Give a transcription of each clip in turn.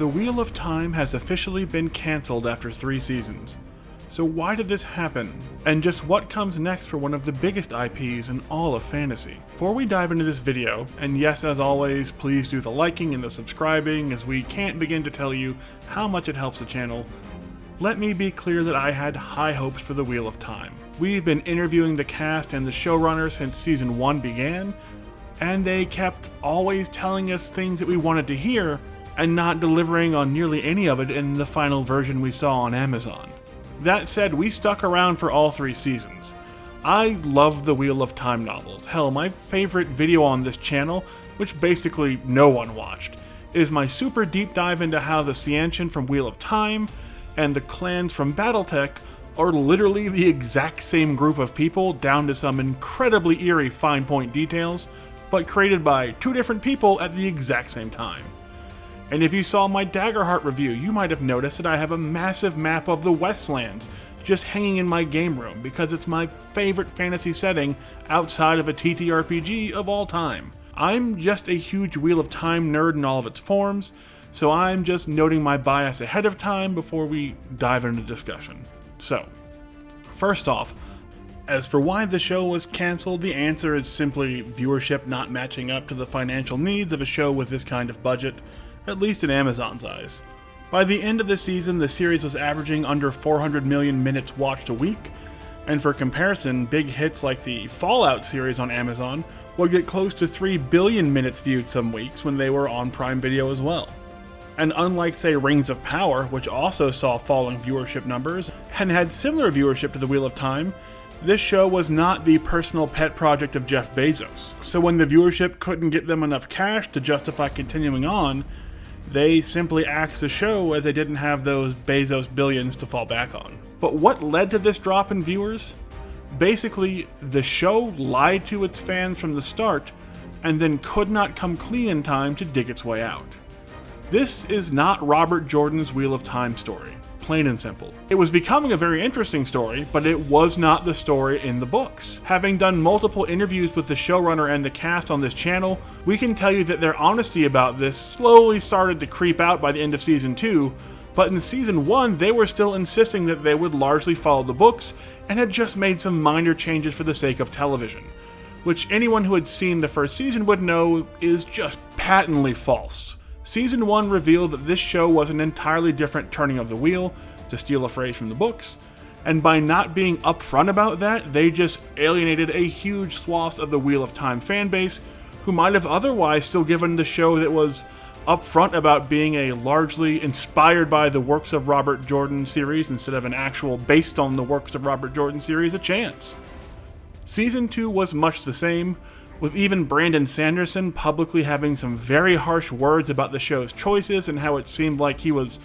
The Wheel of Time has officially been cancelled after 3 seasons. So why did this happen? And just what comes next for one of the biggest IPs in all of fantasy? Before we dive into this video, and yes, as always, please do the liking and the subscribing, as we can't begin to tell you how much it helps the channel, let me be clear that I had high hopes for The Wheel of Time. We've been interviewing the cast and the showrunner since season 1 began, and they kept always telling us things that we wanted to hear, and not delivering on nearly any of it in the final version we saw on Amazon. That said, we stuck around for all 3 seasons. I love the Wheel of Time novels. Hell, my favorite video on this channel, which basically no one watched, is my super deep dive into how the Seanchan from Wheel of Time and the clans from Battletech are literally the exact same group of people down to some incredibly eerie fine point details, but created by 2 different people at the exact same time. And if you saw my Daggerheart review, you might have noticed that I have a massive map of the Westlands just hanging in my game room because it's my favorite fantasy setting outside of a TTRPG of all time. I'm just a huge Wheel of Time nerd in all of its forms, so I'm just noting my bias ahead of time before we dive into discussion. So, first off, as for why the show was cancelled, the answer is simply viewership not matching up to the financial needs of a show with this kind of budget, at least in Amazon's eyes. By the end of the season, the series was averaging under 400 million minutes watched a week, and for comparison, big hits like the Fallout series on Amazon would get close to 3 billion minutes viewed some weeks when they were on Prime Video as well. And unlike, say, Rings of Power, which also saw falling viewership numbers and had similar viewership to The Wheel of Time, this show was not the personal pet project of Jeff Bezos. So when the viewership couldn't get them enough cash to justify continuing on, they simply axed the show as they didn't have those Bezos billions to fall back on. But what led to this drop in viewers? Basically, the show lied to its fans from the start and then could not come clean in time to dig its way out. This is not Robert Jordan's Wheel of Time story, plain and simple. It was becoming a very interesting story, but it was not the story in the books. Having done multiple interviews with the showrunner and the cast on this channel, we can tell you that their honesty about this slowly started to creep out by the end of season 2, but in season 1 they were still insisting that they would largely follow the books and had just made some minor changes for the sake of television, which anyone who had seen the first season would know is just patently false. Season 1 revealed that this show was an entirely different turning of the wheel, to steal a phrase from the books, and by not being upfront about that, they just alienated a huge swath of the Wheel of Time fanbase who might have otherwise still given the show that was upfront about being a largely inspired by the works of Robert Jordan series instead of an actual based on the works of Robert Jordan series a chance. Season 2 was much the same, with even Brandon Sanderson publicly having some very harsh words about the show's choices and how it seemed like he was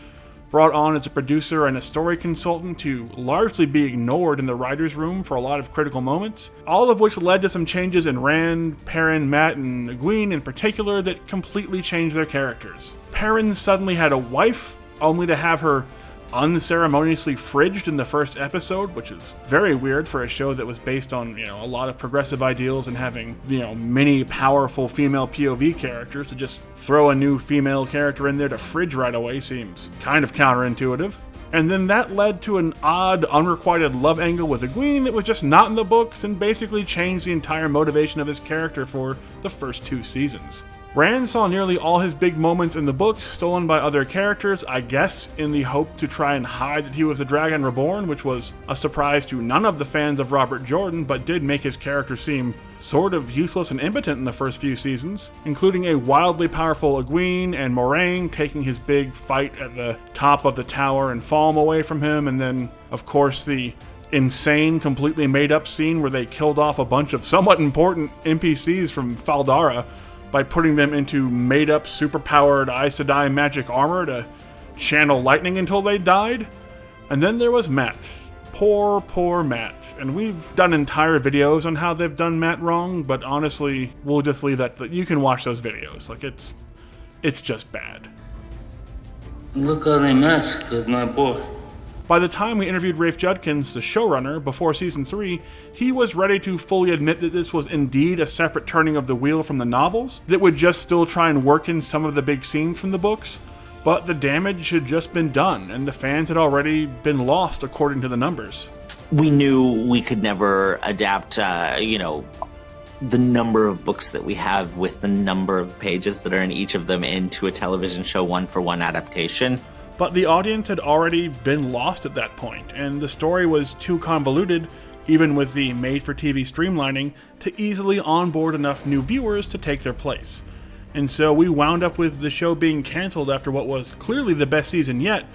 brought on as a producer and a story consultant to largely be ignored in the writer's room for a lot of critical moments, all of which led to some changes in Rand, Perrin, Mat, and Egwene in particular that completely changed their characters. Perrin suddenly had a wife, only to have her unceremoniously fridged in the first episode, which is very weird for a show that was based on, a lot of progressive ideals and having, many powerful female POV characters. To just throw a new female character in there to fridge right away seems kind of counterintuitive. And then that led to an odd, unrequited love angle with Egwene that was just not in the books and basically changed the entire motivation of his character for the first 2 seasons. Rand saw nearly all his big moments in the books stolen by other characters, I guess in the hope to try and hide that he was a Dragon Reborn, which was a surprise to none of the fans of Robert Jordan, but did make his character seem sort of useless and impotent in the first few seasons, including a wildly powerful Egwene and Moraine taking his big fight at the top of the tower and Falm away from him, and then, of course, the insane, completely made-up scene where they killed off a bunch of somewhat important NPCs from Faldara by putting them into made-up, super-powered Aes Sedai magic armor to channel lightning until they died. And then there was Mat. Poor Mat. And we've done entire videos on how they've done Mat wrong, but honestly, we'll just leave that. You can watch those videos. Like, it's just bad. Look how they massacred my boy. By the time we interviewed Rafe Judkins, the showrunner, before season 3, he was ready to fully admit that this was indeed a separate turning of the wheel from the novels that would just still try and work in some of the big scenes from the books, But the damage had just been done, and the fans had already been lost according to the numbers. We knew we could never adapt, the number of books that we have with the number of pages that are in each of them into a television show one-for-one adaptation. But the audience had already been lost at that point, and the story was too convoluted, even with the made-for-TV streamlining, to easily onboard enough new viewers to take their place. And so we wound up with the show being cancelled after what was clearly the best season yet,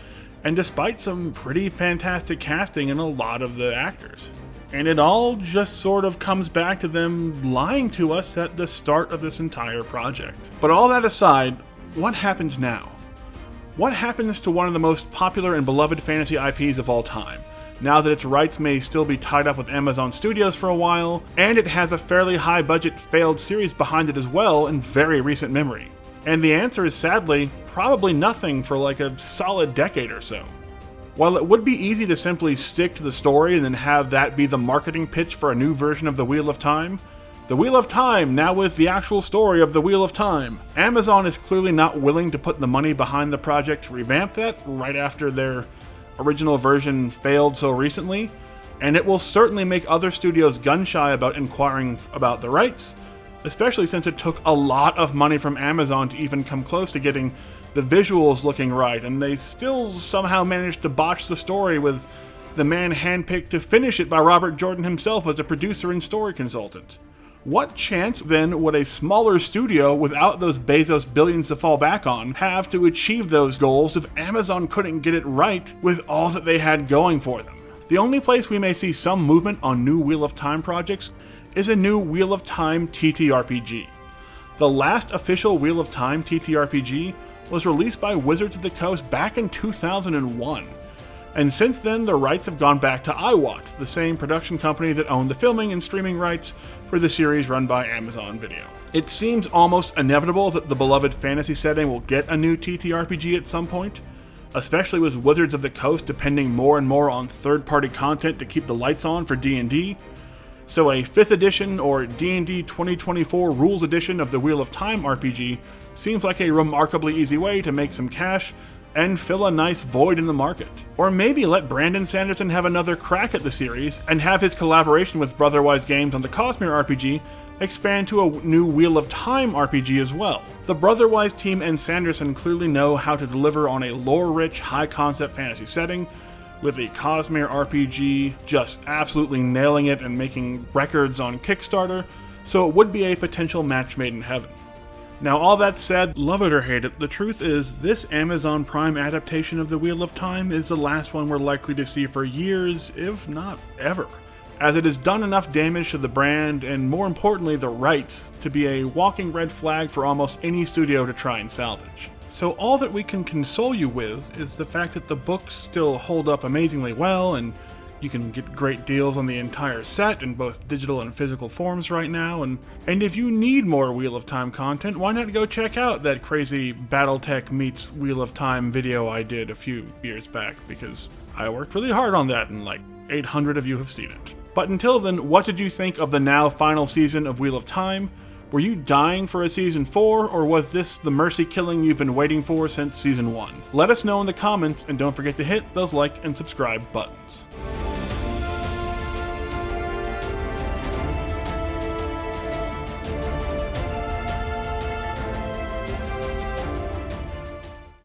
and despite some pretty fantastic casting in a lot of the actors. And it all just sort of comes back to them lying to us at the start of this entire project. But all that aside, what happens now? What happens to one of the most popular and beloved fantasy IPs of all time, now that its rights may still be tied up with Amazon Studios for a while, and it has a fairly high-budget failed series behind it as well in very recent memory? And the answer is sadly, probably nothing for like a solid decade or so. While it would be easy to simply stick to the story and then have that be the marketing pitch for a new version of The Wheel of Time, The Wheel of Time now is the actual story of The Wheel of Time. Amazon is clearly not willing to put the money behind the project to revamp that right after their original version failed so recently, and it will certainly make other studios gun-shy about inquiring about the rights, especially since it took a lot of money from Amazon to even come close to getting the visuals looking right, and they still somehow managed to botch the story with the man handpicked to finish it by Robert Jordan himself as a producer and story consultant. What chance then would a smaller studio without those Bezos billions to fall back on have to achieve those goals if Amazon couldn't get it right with all that they had going for them? The only place we may see some movement on new Wheel of Time projects is a new Wheel of Time TTRPG. The last official Wheel of Time TTRPG was released by Wizards of the Coast back in 2001. And since then, the rights have gone back to iWatch, the same production company that owned the filming and streaming rights for the series run by Amazon Video. It seems almost inevitable that the beloved fantasy setting will get a new TTRPG at some point, especially with Wizards of the Coast depending more and more on third-party content to keep the lights on for D&D. So a 5th edition or D&D 2024 Rules Edition of the Wheel of Time RPG seems like a remarkably easy way to make some cash and fill a nice void in the market. Or maybe let Brandon Sanderson have another crack at the series and have his collaboration with Brotherwise Games on the Cosmere RPG expand to a new Wheel of Time RPG as well. The Brotherwise team and Sanderson clearly know how to deliver on a lore-rich, high-concept fantasy setting, with the Cosmere RPG just absolutely nailing it and making records on Kickstarter, so it would be a potential match made in heaven. Now, all that said, love it or hate it, the truth is this Amazon Prime adaptation of The Wheel of Time is the last one we're likely to see for years, if not ever, as it has done enough damage to the brand and, more importantly, the rights to be a walking red flag for almost any studio to try and salvage. So all that we can console you with is the fact that the books still hold up amazingly well, and you can get great deals on the entire set in both digital and physical forms right now, and if you need more Wheel of Time content, why not go check out that crazy Battletech meets Wheel of Time video I did a few years back, because I worked really hard on that and like 800 of you have seen it. But until then, what did you think of the now final season of Wheel of Time? Were you dying for a Season 4, or was this the mercy killing you've been waiting for since Season 1? Let us know in the comments, and don't forget to hit those like and subscribe buttons.